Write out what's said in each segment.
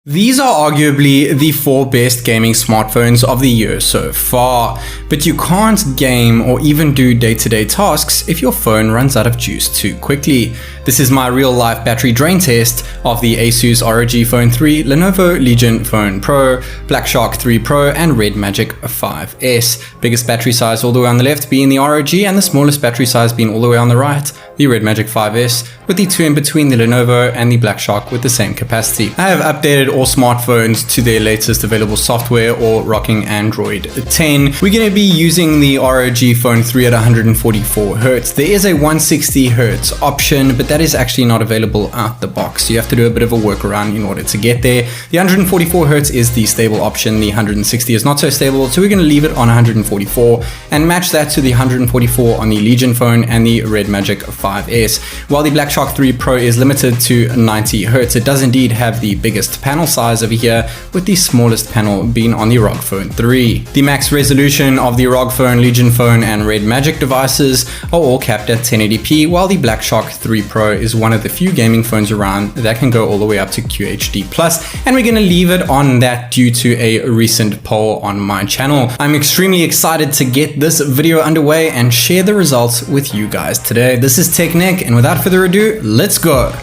These are arguably the 4 best gaming smartphones of the year so far, but you can't game or even do day-to-day tasks if your phone runs out of juice too quickly. This is my real-life battery drain test of the Asus ROG Phone 3, Lenovo Legion Phone Pro, Black Shark 3 Pro, and RedMagic 5S. Biggest battery size all the way on the left being the ROG, and the smallest battery size being all the way on the right, the RedMagic 5S, with the 2 in between, the Lenovo and the Black Shark with the same capacity. I have updated all smartphones to their latest available software or rocking Android 10. We're going to be using the ROG Phone 3 at 144Hz. There is a 160Hz option, but that is actually not available out the box. You have to do a bit of a workaround in order to get there. The 144Hz is the stable option. The 160 is not so stable, so we're going to leave it on 144 and match that to the 144 on the Legion phone and the RedMagic 5S. While the Black Shark 3 Pro is limited to 90Hz, it does indeed have the biggest panel size over here, with the smallest panel being on the ROG Phone 3. The max resolution of the ROG Phone, Legion Phone, and RedMagic devices are all capped at 1080p, while the Black Shark 3 Pro is one of the few gaming phones around that can go all the way up to QHD+, and we're going to leave it on that due to a recent poll on my channel. I'm extremely excited to get this video underway and share the results with you guys today. This is TechNick, and without further ado, let's go.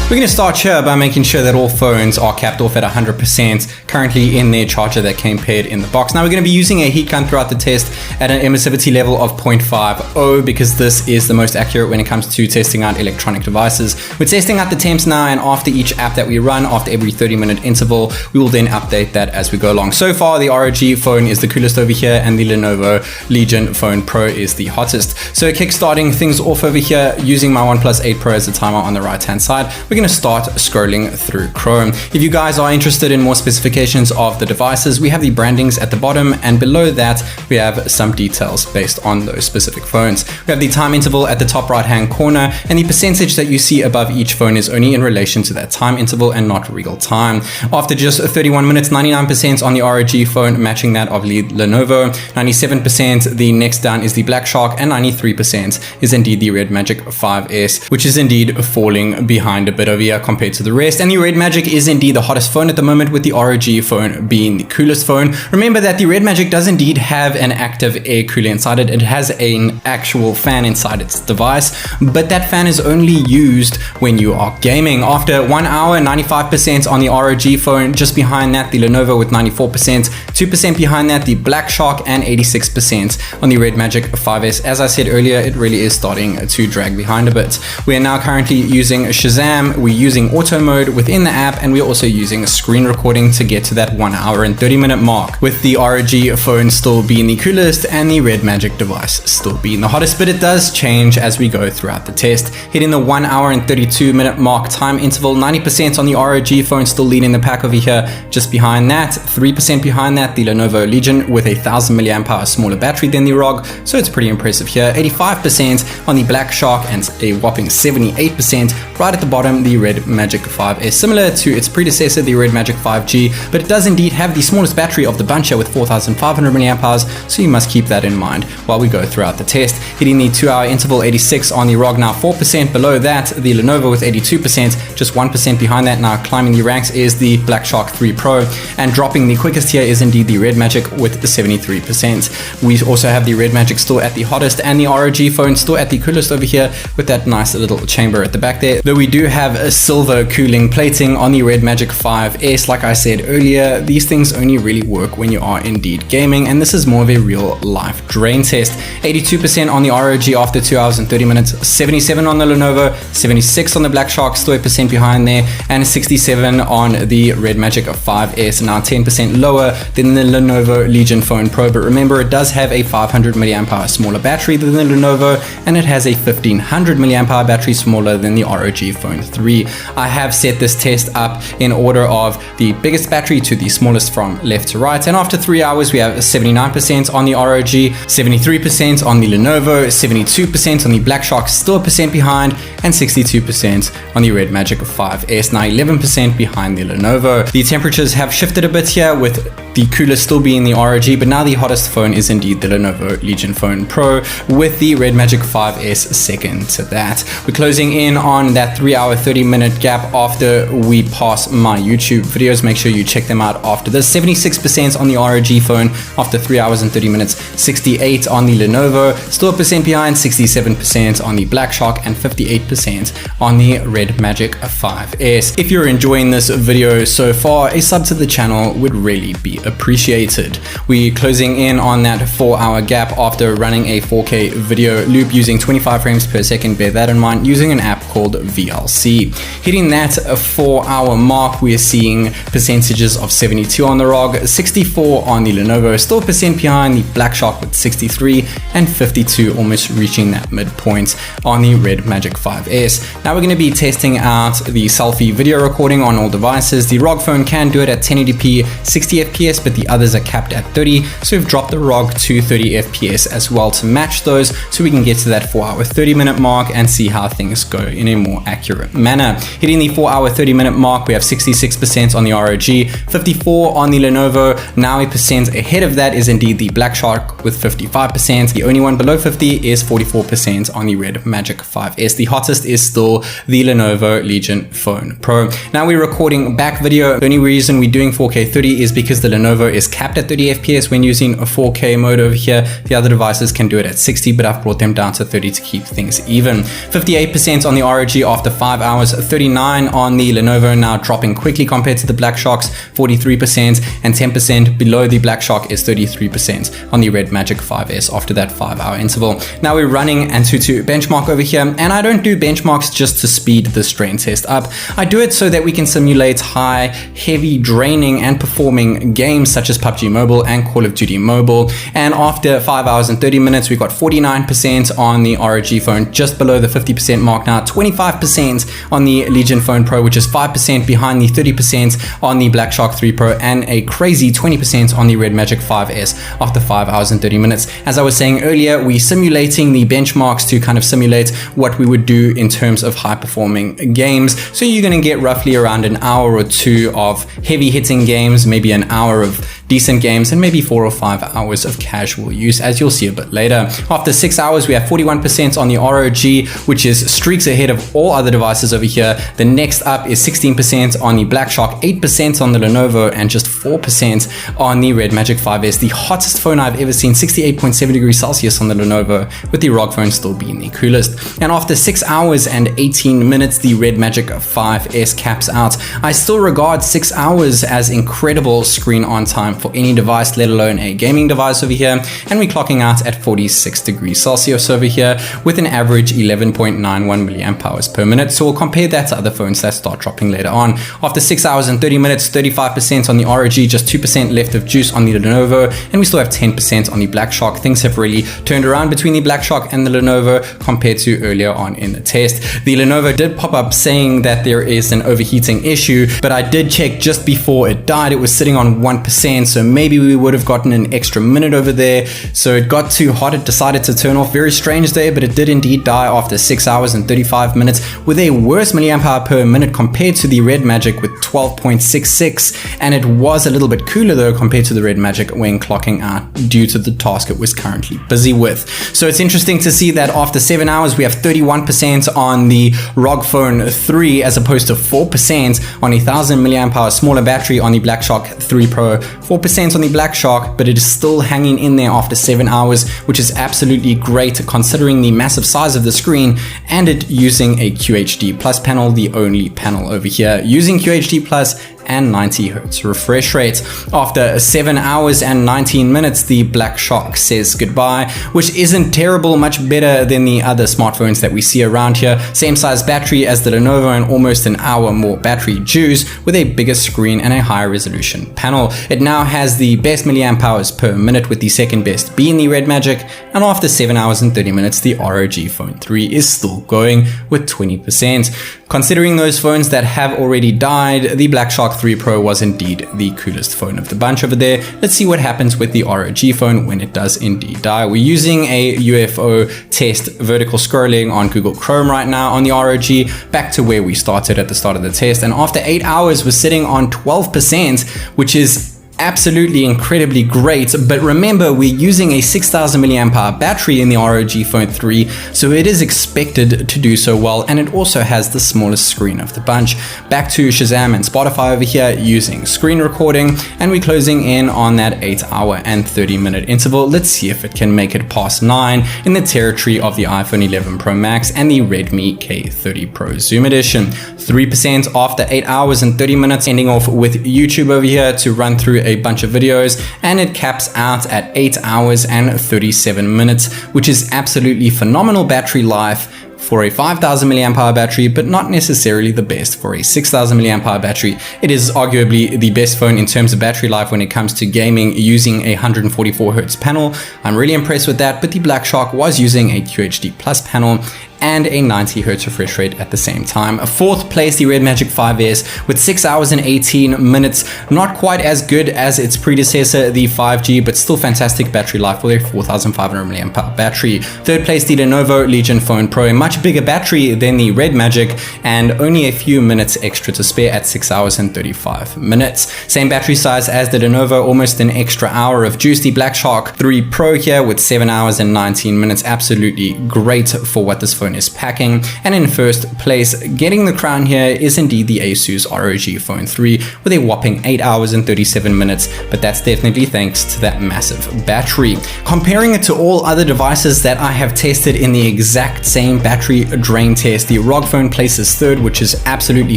We're going to start here by making sure that all phones are capped off at 100% currently in their charger that came paired in the box. Now we're going to be using a heat gun throughout the test at an emissivity level of 0.50 because this is the most accurate when it comes to testing out electronic devices. We're testing out the temps now, and after each app that we run, after every 30-minute interval, we will then update that as we go along. So far, the ROG phone is the coolest over here, and the Lenovo Legion Phone Pro is the hottest. So kickstarting things off over here using my OnePlus 8 Pro as the timer on the right-hand side, we're going to start scrolling through Chrome. If you guys are interested in more specifications of the devices, we have the brandings at the bottom, and below that we have some details based on those specific phones. We have the time interval at the top right hand corner, and the percentage that you see above each phone is only in relation to that time interval and not real time. After just 31 minutes, 99% on the ROG phone, matching that of the Lenovo, 97% the next down is the Black Shark, and 93% is indeed the RedMagic 5S, which is indeed falling behind a bit over here compared to the rest. And the RedMagic is indeed the hottest phone at the moment, with the ROG phone being the coolest phone. Remember that the RedMagic does indeed have an active air cooler inside it. It has an actual fan inside its device, but that fan is only used when you are gaming. After 1 hour, 95% on the ROG phone, just behind that the Lenovo with 94%, 2% behind that the Black Shark, and 86% on the RedMagic 5S. As I said earlier, it really is starting to drag behind a bit. We are now currently using Shazam, we're using auto mode within the app, and we're also using screen recording to get to that 1 hour and 30-minute mark, with the ROG phone still being the coolest and the RedMagic device still being the hottest. But it does change as we go throughout the test, hitting the 1 hour and 32-minute mark time interval. 90% on the ROG phone, still leading the pack over here. Just behind that, 3% behind that, the Lenovo Legion with a 1000 mAh smaller battery than the ROG, so it's pretty impressive here. 85% on the Black Shark, and a whopping 78% right at the bottom, the RedMagic 5S, similar to its predecessor, the RedMagic 5G, but it does indeed have the smallest battery of the bunch here with 4500 mAh, so you must keep that in mind while we go throughout the test. Hitting the 2 hour interval, 86 on the ROG, now 4% below that, the Lenovo with 82%, just 1% behind that. Now climbing the ranks is the Black Shark 3 Pro, and dropping the quickest here is indeed the RedMagic with 73%. We also have the RedMagic still at the hottest, and the ROG phone still at the coolest over here with that nice little chamber at the back there, though we do have a silver cooling plating on the RedMagic 5S. Like I said earlier, these things only really work when you are indeed gaming, and this is more of a real life drain test. 82% on the ROG after 2 hours and 30 minutes, 77 on the Lenovo, 76 on the Black Shark, still 8% behind there, and 67 on the RedMagic 5S, now 10% lower than the Lenovo Legion Phone Pro. But remember, it does have a 500 mAh smaller battery than the Lenovo, and it has a 1500 mAh battery smaller than the ROG Phone 3. I have set this test up in order of the biggest battery to the smallest from left to right, and after 3 hours we have 79% on the ROG, 73% on the Lenovo, 72% on the Black Shark, still a percent behind, and 62% on the RedMagic 5S, now 11% behind the Lenovo. The temperatures have shifted a bit here, with the coolest still being the ROG, but now the hottest phone is indeed the Lenovo Legion Phone Pro, with the RedMagic 5S second to that. We're closing in on that 3 hour 30-minute gap after we pass my YouTube videos. Make sure you check them out after this. 76% on the ROG phone after 3 hours and 30 minutes, 68 on the Lenovo, still a percent behind, 67% on the Black Shark, and 58% on the RedMagic 5S. If you're enjoying this video so far, a sub to the channel would really be appreciated. We're closing in on that 4-hour gap after running a 4K video loop using 25 frames per second. Bear that in mind, using an app called VLC. Hitting that 4-hour mark, we are seeing percentages of 72 on the ROG, 64 on the Lenovo, still a percent behind the Black Shark with 63, and 52, almost reaching that midpoint on the RedMagic 5S. Now we're going to be testing out the selfie video recording on all devices. The ROG phone can do it at 1080p 60 FPS, but the others are capped at 30, so we've dropped the ROG to 30 FPS as well to match those, so we can get to that 4-hour 30-minute mark and see how things go in a more accurate manner. Hitting the 4-hour 30-minute mark, we have 66% on the ROG, 54 on the Lenovo. Now a percent ahead of that is indeed the Black Shark with 55%. The only one below 50 is 44% on the RedMagic 5S. The hottest is still the Lenovo Legion Phone Pro. Now we're recording back video. The only reason we're doing 4K 30 is because the Lenovo is capped at 30 FPS when using a 4K mode over here. The other devices can do it at 60, but I've brought them down to 30 to keep things even. 58% on the ROG after 5 hours, 39 on the Lenovo, now dropping quickly compared to the Black Sharks, 43%, and 10% below the Black Shark is 33% on the RedMagic 5S after that 5-hour interval. Now we're running Antutu benchmark over here, and I don't do benchmarks just to speed the strain test up. I do it so that we can simulate high, heavy, draining, and performing games such as PUBG Mobile and Call of Duty Mobile. And after 5 hours and 30 minutes, we got 49% on the ROG phone, just below the 50% mark now, 25% on the Legion Phone Pro, which is 5% behind the 30% on the Black Shark 3 Pro, and a crazy 20% on the RedMagic 5S after 5 hours and 30 minutes. As I was saying earlier, we're simulating the benchmarks to kind of simulate what we would do in terms of high performing games. So you're going to get roughly around an hour or two of heavy hitting games, maybe an hour of decent games, and maybe 4 or 5 hours of casual use, as you'll see a bit later. After 6 hours, we have 41% on the ROG, which is streaks ahead of all other devices over here. The next up is 16% on the Black Shark, 8% on the Lenovo, and just 4% on the RedMagic 5S. The hottest phone I've ever seen, 68.7 degrees Celsius on the Lenovo, with the ROG phone still being the coolest. And after 6 hours and 18 minutes, the RedMagic 5S caps out. I still regard 6 hours as incredible screen on time for any device, let alone a gaming device over here. And we're clocking out at 46 degrees Celsius over here with an average 11.91 milliamp hours per minute. So we'll compare that to other phones that start dropping later on. After 6 hours and 30 minutes, 35% on the ROG, just 2% left of juice on the Lenovo, and we still have 10% on the Black Shark. Things have really turned around between the Black Shark and the Lenovo compared to earlier on in the test. The Lenovo did pop up saying that there is an overheating issue, but I did check just before it died. It was sitting on 1%, so maybe we would have gotten an extra minute over there. So it got too hot, it decided to turn off. Very strange there, but it did indeed die after 6 hours and 35 minutes with a worse milliamp hour per minute compared to the RedMagic with 12.66, and it was a little bit cooler though compared to the RedMagic when clocking out due to the task it was currently busy with. So it's interesting to see that after 7 hours we have 31% on the ROG Phone 3 as opposed to 4% on a 1000 milliamp hour smaller battery on the Black Shark 3 Pro, 4% on the Black Shark, but it is still hanging in there after 7 hours, which is absolutely great considering the massive size of the screen and it using a QHD Plus panel, the only panel over here using QHD Plus and 90 Hz refresh rate. After 7 hours and 19 minutes, the Black Shark says goodbye, which isn't terrible, much better than the other smartphones that we see around here. Same size battery as the Lenovo and almost an hour more battery juice with a bigger screen and a higher resolution panel. It now has the best milliamp hours per minute, with the second best being the RedMagic, and after 7 hours and 30 minutes, the ROG Phone 3 is still going with 20%. Considering those phones that have already died, the Black Shark 3 Pro was indeed the coolest phone of the bunch over there. Let's see what happens with the ROG phone when it does indeed die. We're using a UFO test vertical scrolling on Google Chrome right now on the ROG, back to where we started at the start of the test, and after 8 hours we're sitting on 12%, which is absolutely incredibly great, but remember we're using a 6000 mAh battery in the ROG Phone 3, so it is expected to do so well, and it also has the smallest screen of the bunch. Back to Shazam and Spotify over here using screen recording, and we're closing in on that 8-hour and 30-minute interval. Let's see if it can make it past 9 in the territory of the iPhone 11 Pro Max and the Redmi K30 Pro Zoom Edition. 3% after 8 hours and 30 minutes, ending off with YouTube over here to run through a bunch of videos, and it caps out at 8 hours and 37 minutes, which is absolutely phenomenal battery life for a 5000 mAh battery, but not necessarily the best for a 6000 mAh battery. It is arguably the best phone in terms of battery life when it comes to gaming using a 144Hz panel. I'm really impressed with that, but the Black Shark was using a QHD Plus panel and a 90Hz refresh rate at the same time. Fourth place, the RedMagic 5S with 6 hours and 18 minutes. Not quite as good as its predecessor, the 5G, but still fantastic battery life with a 4500 mAh battery. Third place, the Lenovo Legion Phone Pro, a much bigger battery than the RedMagic and only a few minutes extra to spare at 6 hours and 35 minutes. Same battery size as the Lenovo, almost an extra hour of juice. The Black Shark 3 Pro here with 7 hours and 19 minutes. Absolutely great for what this phone is packing. And in first place, getting the crown here, is indeed the Asus ROG Phone 3 with a whopping 8 hours and 37 minutes, but that's definitely thanks to that massive battery. Comparing it to all other devices that I have tested in the exact same battery drain test, the Rog phone places third, which is absolutely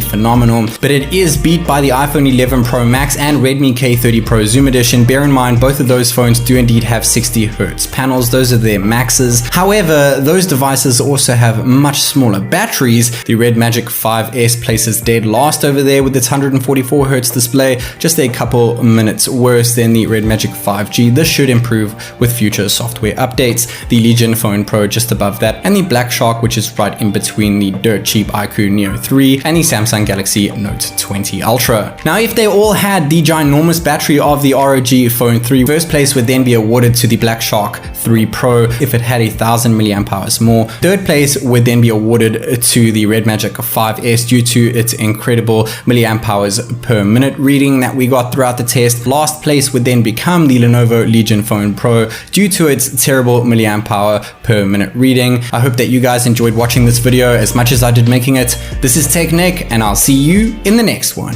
phenomenal, but it is beat by the iPhone 11 Pro Max and Redmi K30 Pro Zoom Edition. Bear in mind, both of those phones do indeed have 60Hz panels. Those are their maxes. However, those devices also have much smaller batteries. The RedMagic 5S places dead last over there with its 144Hz display, just a couple minutes worse than the RedMagic 5G. This should improve with future software updates. The Legion Phone Pro just above that, and the Black Shark, which is right in between the dirt cheap iQOO Neo 3 and the Samsung Galaxy Note 20 Ultra. Now, if they all had the ginormous battery of the ROG Phone 3, first place would then be awarded to the Black Shark 3 Pro if it had 1000 mAh more. Third place would then be awarded to the RedMagic 5S due to its incredible milliamp hours per minute reading that we got throughout the test. Last place would then become the Lenovo Legion Phone Pro due to its terrible milliamp hour per minute reading. I hope that you guys enjoyed watching this video as much as I did making it. This is Tech Nick, and I'll see you in the next one.